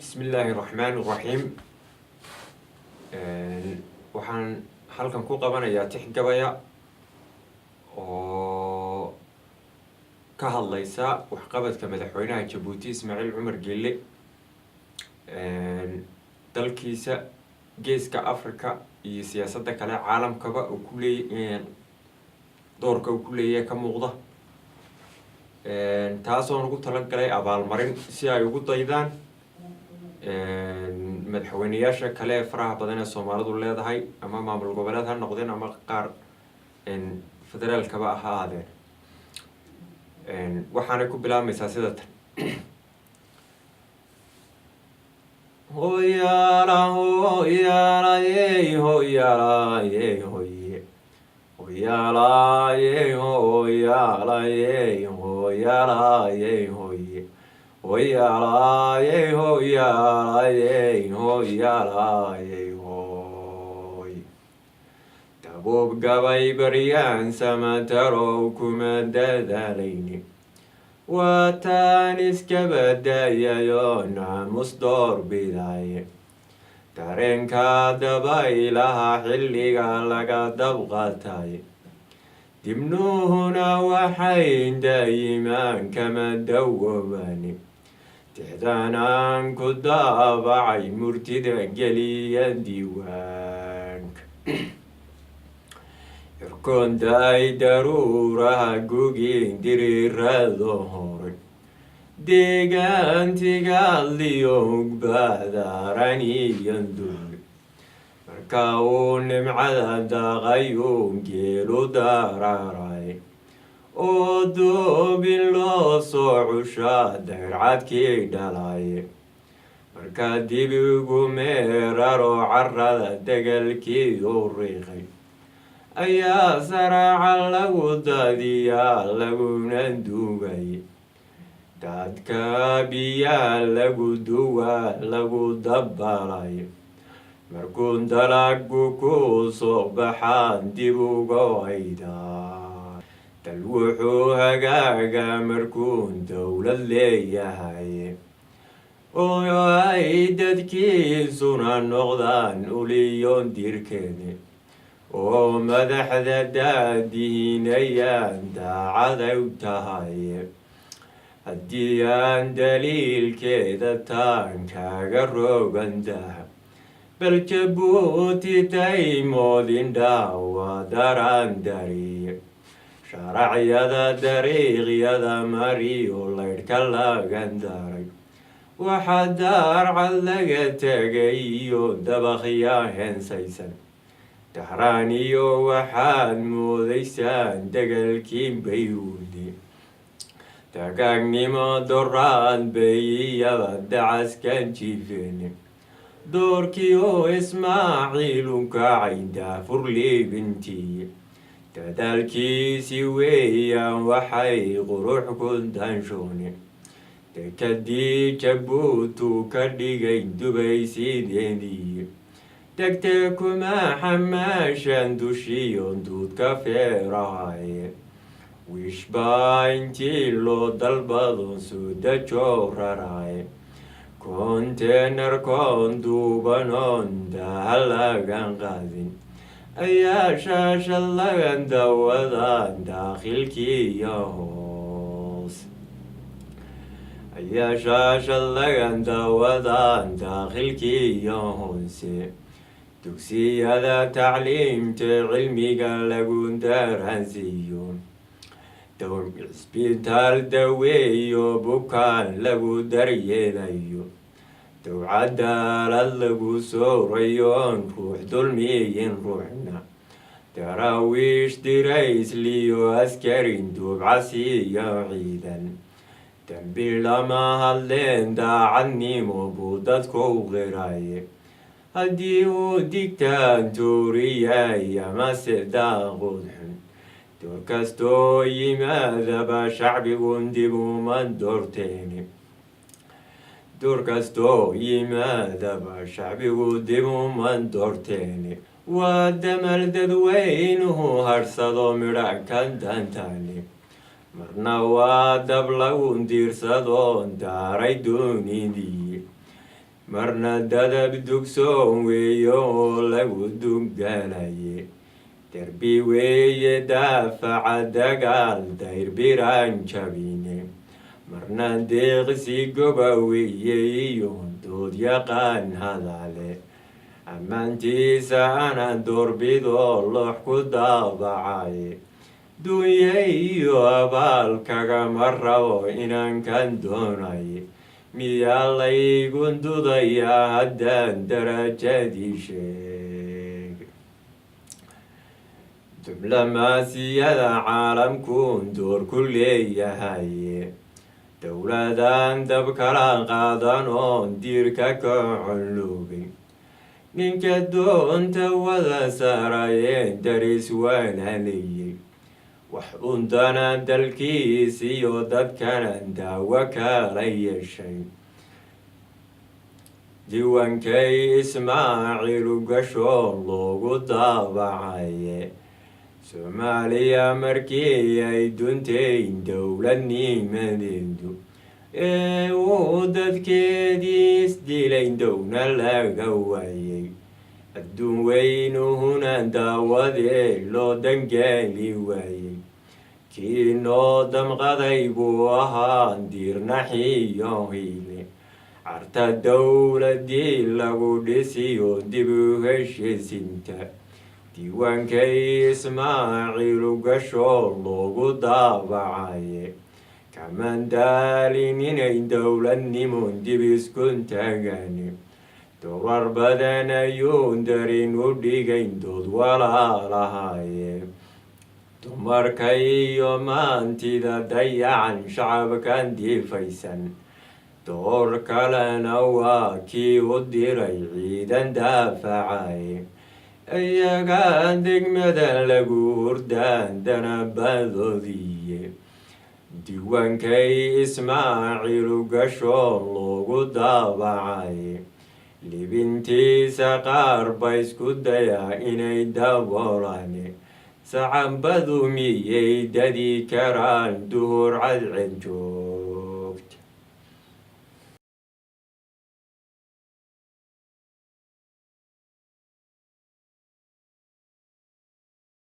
بسم الله الرحمن الرحيم. waxaan halkan ku qabanayaa tix gabaya oo ka hadlaysa waxqabadka madaxweynaha Jabuuti Ismaaciil Cumar Geelle dalkiisa geeska Afrika iyo siyaasadda kale caalamkaba uu ku leeyahay doorka uu ku leeyahay ka muuqda taasoo ugu talagalay abaalmarin si ay ugu daydaan madaxweynayaasha kale faraha badan ee Soomaalidu leedahay ama maamul goboleed ha noqdeen ama qaar federaalkaba ha ahaadeen waxaana ku bilaabmaysaa sida tan hoyala hoyala hoyala hoye hoyala hoyala hoyala hoye hoyala hoyala hoyala hoy Daboob Gabay baryaan samaatarow kuma dadaalayni waataan iska badayayo naamus door bidaaye dareenka dabaylaha xilliga laga dabqaataye dibnuhuna waxay daayimaan kama dawoobani tixdaanaan ku daabacay murtida geliya diiwaanka cirkoonta ay daruuraha gugin diriirado horay deegaantigaadliyo ugbaadaaraniyan dulmi marka uu nimcada daaqayuun geelu daraaray oo doobin loo soo cushaa dayrcadkii dhalaye marka dibigu meeraro carrada degalkii u riiqay ayaa saraaca lagu daadiyaa laguna duugay dadka biyaa lagu duwaa lagu dabbalay markuu dalagu ku soo baxaan dib uga waydaa dal wuxuu hagaaga markuu dowlad leeyahay oo ay dadkiisuna noqdaan uliyoon dirkeeda oo madaxda daadihinayaan daacaday u tahay haddii aan daliilkeeda taan kaaga rogantaha bal Jabuuti taymoodindhaa waa daraan dariye sharacyada dariiqyada mariyo laydhka lagan daray waxaa daarcad laga tegay iyo dabaqyaa heensaysan dahraan iyo waxaad moodaysaan degalkii bayruudi dagaagnimo doraad bayiyaba dacaskan jiifeene doorkii oo Ismaaciil u kacay daafur liibintii dadaalkiisii weeyaan waxay qurux ku danshoone dekadii Jabuuti ka dhigay Dubay sideedii degtee kuma xamaashan dushiyo duudka feerahaye wishbaa intii loo dalbado suudajoo raraye konteenar koon duubanoon daha lagan qaadin ayaa shaashad lagan dawadaan daakhilkiiyo hoos ayaa shaashad lagan dawadaan daakhilkiiyo hoose dugsiyada tacliimta cilmiga lagu daraasiyo cisbitaal daweeyo bukaan lagu daryeelayo dowcadaalad lagu soorayoon ruux dulmiyin ruuxna daraawiish diraysliyo askarin duubcasiiyo ciidan dambi lama hadleen daacadnimo buu dadku qiraye haddii uu digtaan tuuriyay amase daaqud xun door kastoo yimaadaba shacbigun dib uma doorteeni door kastoo yimaadaba shacbigu dib uma doorteeni waa damal dadweynuhu hadhsado midha ka dantaani marna waa dab lagu diirsadoon daaray doonidii marna dadab dugsoon weeyo lagu dugalaye derbi weeye daafaca dagaal dayrbiraan jabine marna deeqsi goba weeye iyo dood yaqaan hadale ammaantiisa ana doorbido loox ku daabacaye dunya iyo abaal kagama rabo inaan kan doonaye miyaa laygu dudayaa haddaan darajadii sheeg diblomaasiyada caalamkuun door ku leeyahaye dowladaan dab kala qaadan oon diirka ka colloobay ninka doonta wada saarayeen daris waanaleyey wax undana dalkiis iyo dadkana daawo kala yeeshay diiwaankay ismaaciilu gasho loogu daabacaye soomaaliya markii ay duntayn dowladnimadeedu uu dadkeedii isdilayn downa laga waayey adduun weynuhuna daawadee loo dangaali waayey kii noo damqaday buu ahaa diirnaxiyo hiile carta dowladii lagu dhisiyo dib u heshiisinta diiwaankay ismaaciilu gasho loogu daabacaye kaman daalin inay dowladnimon dib iskun taagane dowrar badan ayuun darin u dhigayn dood walaalahaye dumarka iyo maantida dayacan shacabkan diifaysan door kalena waa kii u diray ciidan daafacaye iyaga degmada lagu hurdaan danabadoodiye diiwaankay ismaaciilu gasho loogu daabacaye libintiisa qaar ba isku dayaa inay daboolane sacambadu miyay dadi karaan duhur cadced joog